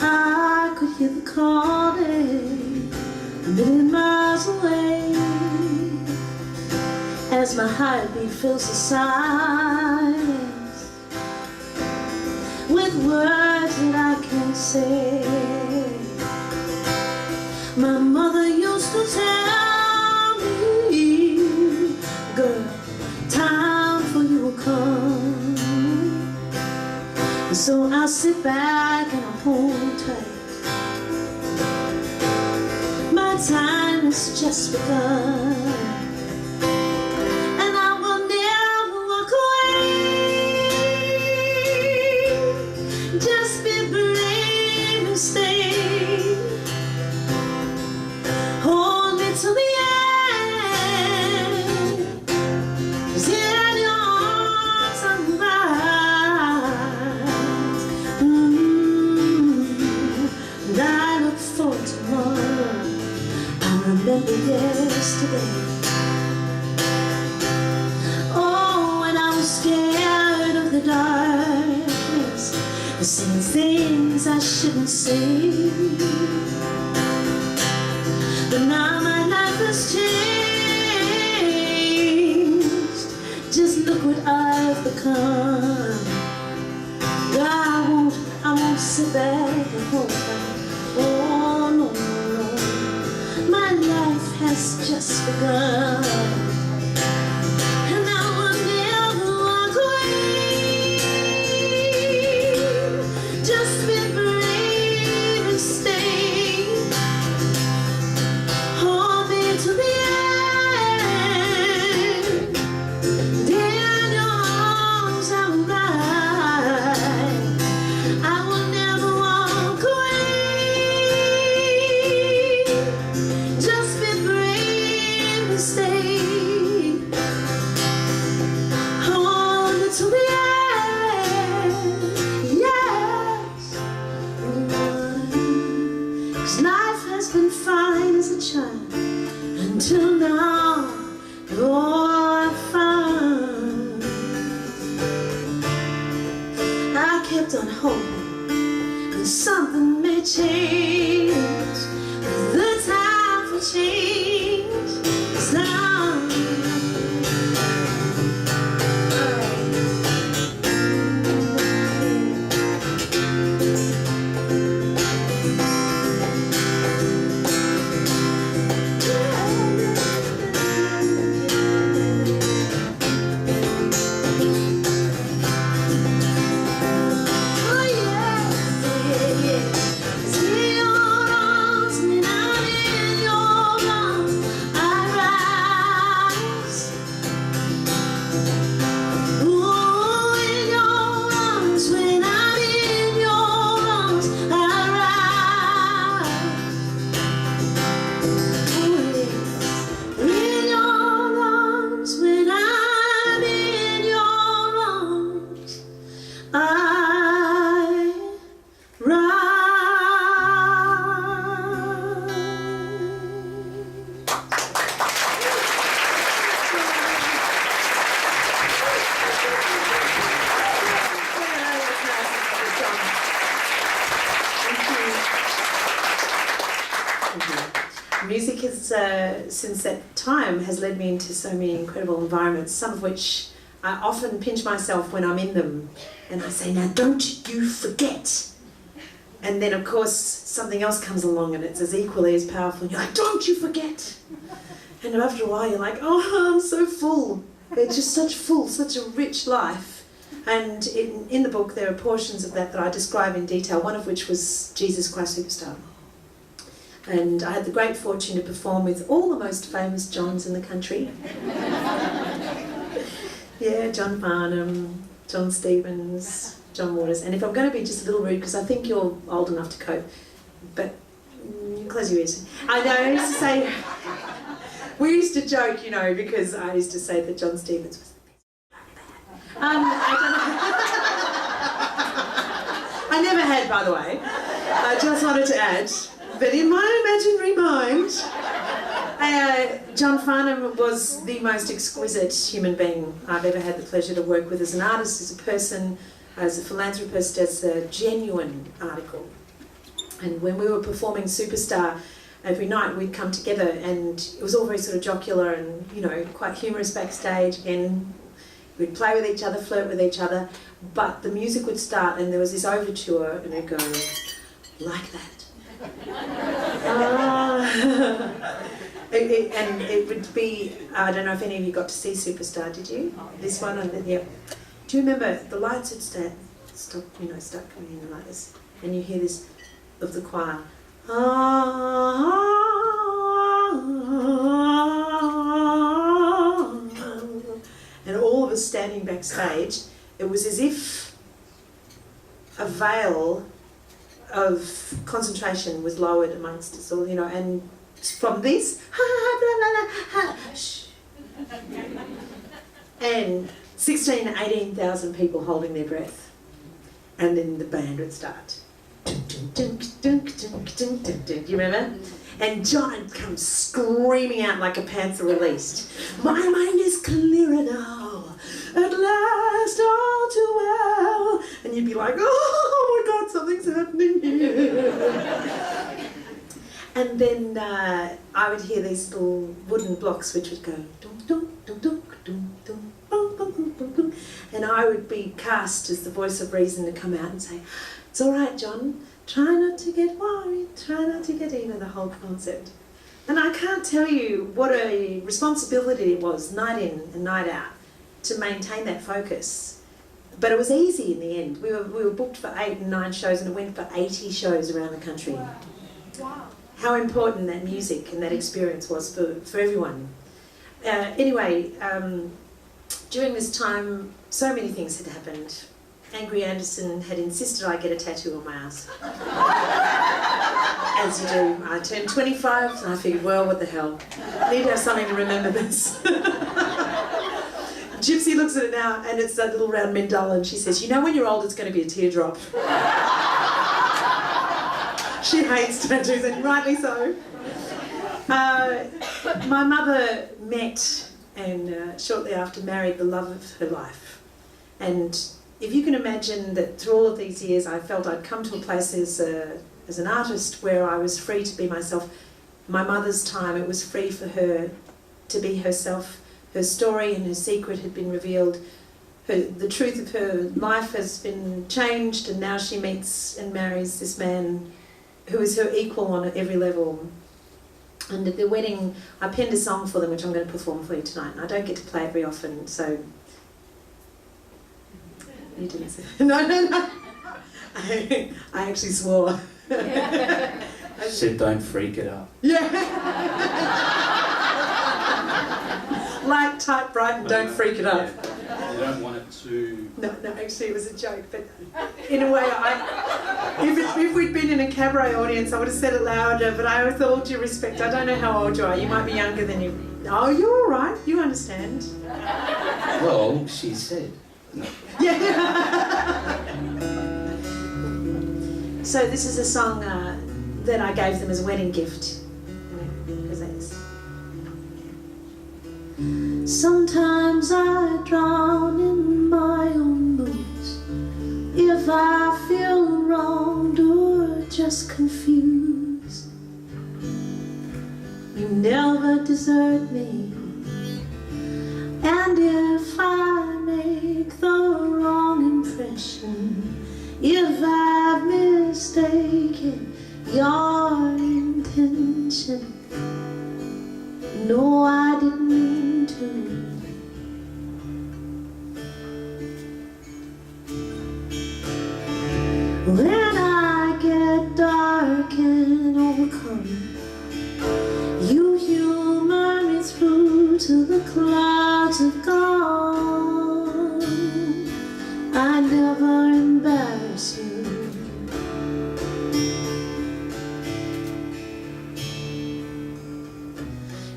I could hear the calling a million miles away as my heartbeat fills the silence with words that I can't say. My mother used to tell me, girl, time for you will come. And so I sit back and I hold tight. My time has just begun. Yesterday, oh, when I was scared of the darkness, and saying things I shouldn't say. But now my life has changed. Just look what I've become. I won't sit back and hold back. Oh no, no, no. My life has just begun, and I will never walk away. Just be brave and stay. always been fine as a child until now. Oh, I found I kept on hoping that something may change. The time for change is now. Music has, since that time, has led me into so many incredible environments, some of which I often pinch myself when I'm in them, and I say, now don't you forget. And then of course something else comes along and it's as equally as powerful, and you're like, don't you forget. And after a while you're like, oh, I'm so full. It's just such a rich life. And in the book there are portions of that I describe in detail, one of which was Jesus Christ Superstar. And I had the great fortune to perform with all the most famous Johns in the country. Yeah, John Farnham, John Stevens, John Waters. And if I'm going to be just a little rude, because I think you're old enough to cope, but close your ears. I know, I used to say, we used to joke, you know, because I used to say that John Stevens was the best. I never had, by the way. I just wanted to add. But in my imaginary mind, John Farnham was the most exquisite human being I've ever had the pleasure to work with as an artist, as a person, as a philanthropist, as a genuine article. And when we were performing Superstar, every night we'd come together and it was all very sort of jocular and, you know, quite humorous backstage. Again, we'd play with each other, flirt with each other, but the music would start and there was this overture and it'd go like that. And it would be, I don't know if any of you got to see Superstar, did you? This one, and then, yeah. Do you remember the lights would stop, you know, start coming in like this, and you hear this of the choir, and all of us standing backstage. It was as if a veil of concentration was lowered amongst us all, you know, and from this, and 16,000, 18,000 people holding their breath, and then the band would start. Do you remember? And John comes screaming out like a panther released. My mind is clearer now, at last all too well. And you'd be like, oh my God, something's happening here. And then I would hear these little wooden blocks which would go dum dum dum dum dum dum bum bum bum bum bum, and I would be cast as the voice of reason to come out and say, it's all right, John, try not to get worried, try not to get, you know, the whole concept. And I can't tell you what a responsibility it was, night in and night out, to maintain that focus. But it was easy in the end. We were booked for 8 and 9 shows, and it went for 80 shows around the country. Wow. Wow. How important that music and that experience was for everyone. Anyway, during this time, so many things had happened. Angry Anderson had insisted I get a tattoo on my ass. As you do. I turned 25 and I figured, well, what the hell? I need to have something to remember this. Gypsy looks at it now and it's that little round mandala, and she says, you know when you're old it's going to be a teardrop. She hates tattoos, and rightly so. My mother met and shortly after married the love of her life. And if you can imagine that through all of these years I felt I'd come to a place as an artist where I was free to be myself. My mother's time, it was free for her to be herself. Her story and her secret had been revealed. The truth of her life has been changed, and now she meets and marries this man who is her equal on every level. And at the wedding, I penned a song for them, which I'm going to perform for you tonight. And I don't get to play it very often, so... You didn't say... No. I actually swore. She said, don't freak it up. Yeah. Light, tight, bright, and don't freak it up. Yeah. You don't want it to... No, actually it was a joke, but in a way, if we'd been in a cabaret audience, I would have said it louder, but I with all due respect, I don't know how old you are. You might be younger than you... Oh, you're all right. You understand. Well, she said. No. Yeah. So this is a song that I gave them as a wedding gift. Sometimes I drown in my own moods if I feel wronged or just confused. You never desert me, and if I make the wrong impression, if I've mistaken your intention, no, I didn't mean to. When I get dark and overcome, you humor me through till the clouds have gone. I never embarrass you.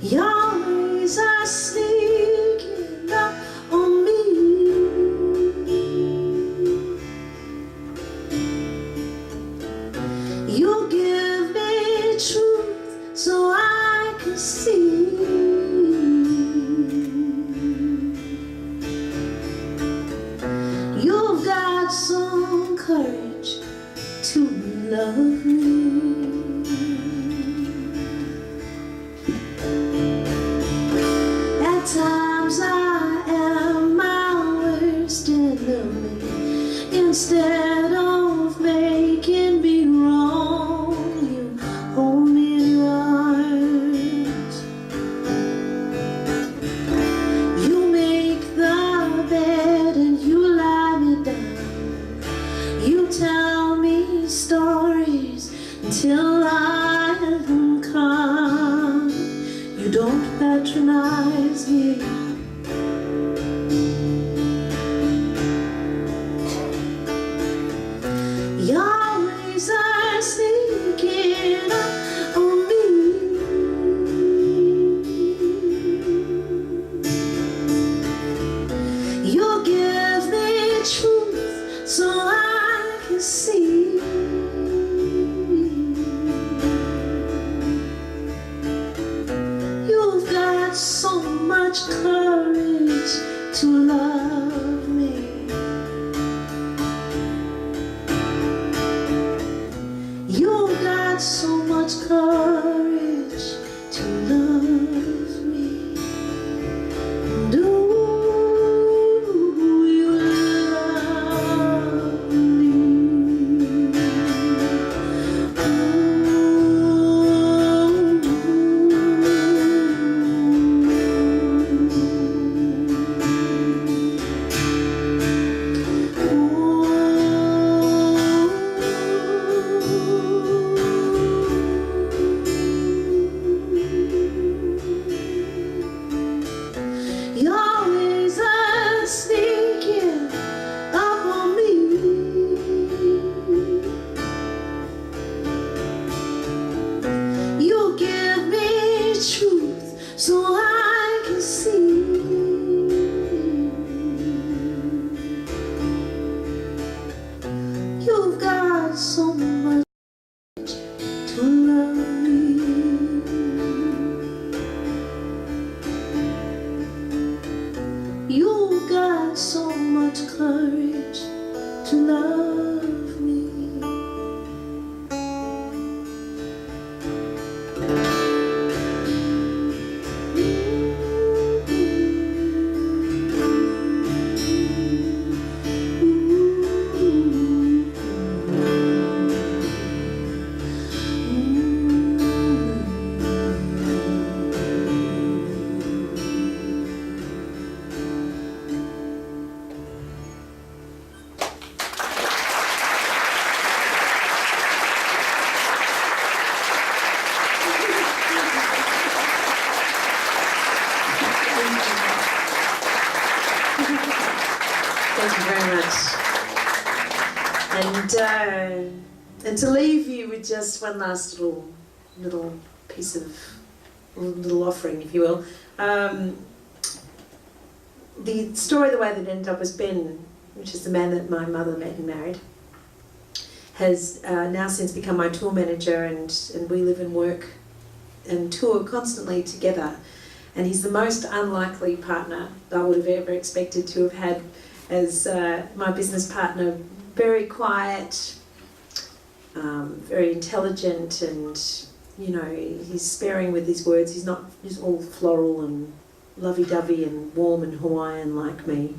Your ways are sneaking up on me. You give me truth so I can see. You've got some courage to love me. At times I am my worst enemy. Instead of making me wrong, you hold me in your arms. You make the bed and you lie me down. You tell me stories until I am calm. You don't patronize me. Your ways are sneaking up on me. You give me truth so I can see. You've got so much courage to love me. You've got so much courage to love me. Do you love me? Thank you very much. And to leave you with just one last little piece of little offering, if you will. The story, the way that it ended up was Ben, which is the man that my mother met and married, has now since become my tour manager, and we live and work and tour constantly together. And he's the most unlikely partner I would have ever expected to have had as my business partner. Very quiet, very intelligent, and you know, he's sparing with his words. He's not just all floral and lovey-dovey and warm and Hawaiian like me.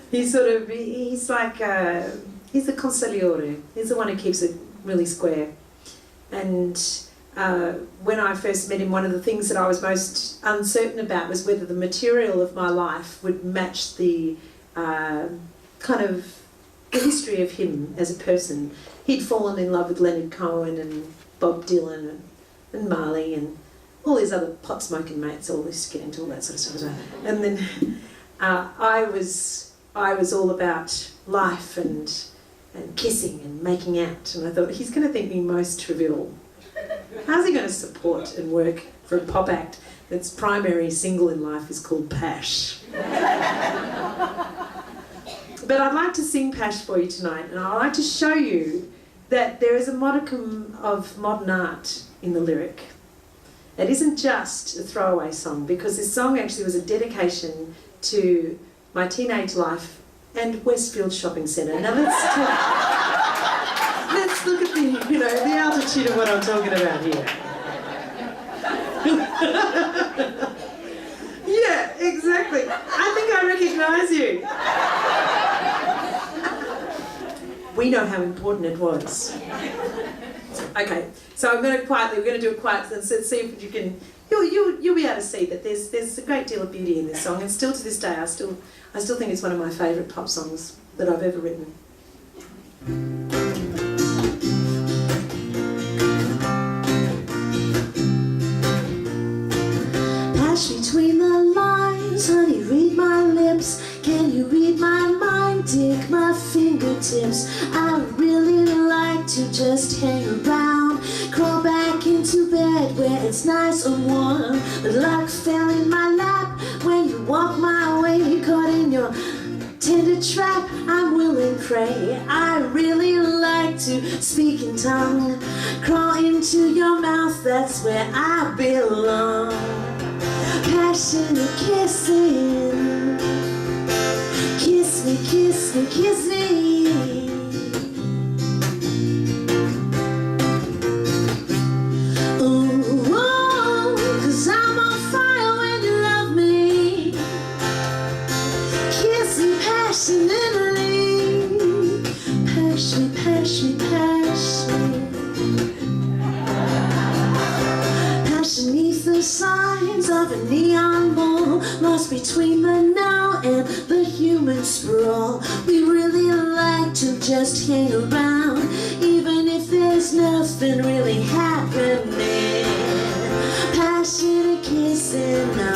He's like he's the consigliere. He's the one who keeps it really square. And when I first met him, one of the things that I was most uncertain about was whether the material of my life would match the kind of the history of him as a person. He'd fallen in love with Leonard Cohen and Bob Dylan and Marley and all these other pot-smoking mates, all this, get into all that sort of stuff as well. And then I was all about life and kissing and making out, and I thought, he's going to think me most trivial. How's he going to support and work for a pop act that's primary single in life is called Pash? But I'd like to sing Pash for you tonight, and I'd like to show you that there is a modicum of modern art in the lyric. It isn't just a throwaway song, because this song actually was a dedication to my teenage life and Westfield Shopping Centre. Now let's look at the altitude of what I'm talking about here. Yeah, exactly. I think I recognise you. We know how important it was. Okay, so we're going to do it quietly and see if you can. You'll be able to see that there's a great deal of beauty in this song, and still to this day, I still think it's one of my favourite pop songs that I've ever written. Pass between the lines, honey, read my lips. Can you read my mind, dig my fingertips? I really like to just hang around, crawl back into bed where it's nice and warm. But luck fell in my lap when you walk my way, caught in your tender trap. I'm willing prey. I really like to speak in tongue, crawl into your mouth, that's where I belong. Passionate kissing, kiss me, kiss me, kiss me. Ooh, 'cause I'm on fire when you love me. Kiss me passionately, pass me, pass me, pass me. Beneath the signs of a neon mall, lost between the now and the human sprawl. We really like to just hang around, even if there's nothing really happening. Passionate kissing, no.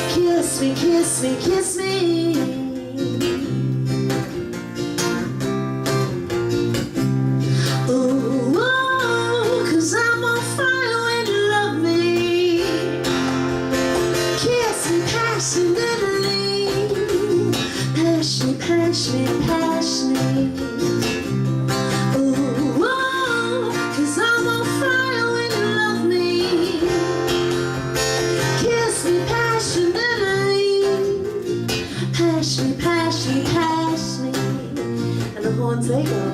Kiss me, kiss me, kiss me. They go.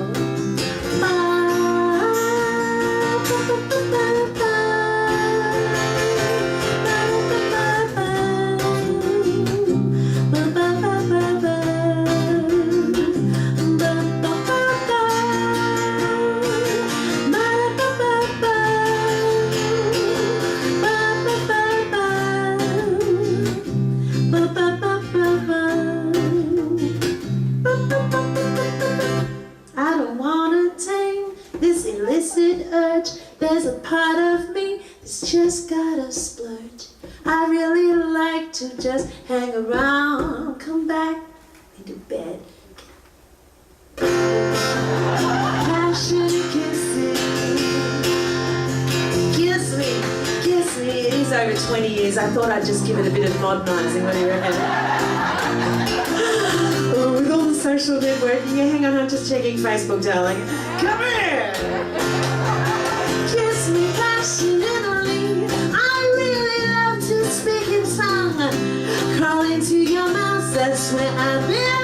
There's a part of me that's just gotta splurge. I really like to just hang around. Come back into bed. Passionate kissing. Kiss me, kiss me. It is over 20 years. I thought I'd just give it a bit of modernising. What do you reckon? Oh, with all the social networking. Yeah, hang on, I'm just checking Facebook, darling. Come here. Kiss me passionately. I really love to speak in tongue. Crawl into your mouth. That's where I've been.